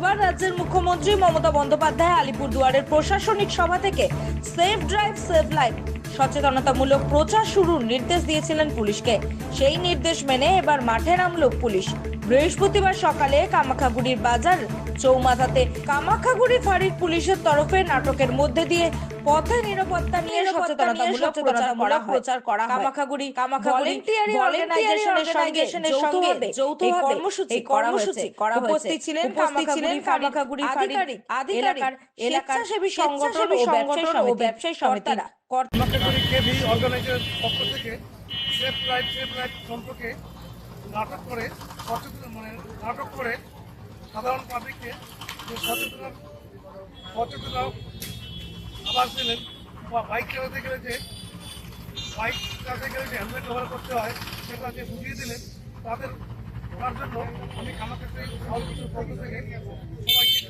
বুধবার রাজ্যের মুখ্যমন্ত্রী মমতা বন্দ্যোপাধ্যায় আলিপুরদুয়ারের প্রশাসনিক সভা থেকে সেফ ড্রাইভ সেভ লাইফ সচেতনতামূলক প্রচার শুরুর নির্দেশ দিয়েছিলেন পুলিশকে। সেই নির্দেশ মেনে এবার মাঠে নামল পুলিশ। বৃহস্পতিবার সকালে কামাখাগুড়ির বাজার চৌমাথাতে কামাখাগুড়ি ফাঁড়ির পুলিশের তরফে নাটকের মধ্যে দিয়ে পথে নিরাপত্তা নিয়ে সচেতনতামূলক প্রচার করা হয়। কামাখাগুড়ি ভলেন্টিয়ারি অর্গানাইজেশনের সঙ্গে যৌথভাবে এই কর্মসূচি করা হয়েছে। উপস্থিত ছিলেন কামাখাগুড়ি ফাঁড়ির আধিকারিক, স্বেচ্ছাসেবী সংগঠন ও ব্যবসায়ী সমিতির কামাখাগুড়ি কেভি অর্গানাইজেশনের পক্ষ থেকে সেফ লাইফ সম্পর্কে নাটক করে সাধারণ পাবলিককে যে সচেতন আবাস দিলেন। বা বাইক চালাতে গেলে যে হেলমেট ব্যবহার করতে হয় সেটা যে বুঝিয়ে দিলেন, তার জন্য আমি কামাখাগুড়ি পক্ষ থেকে সবাইকে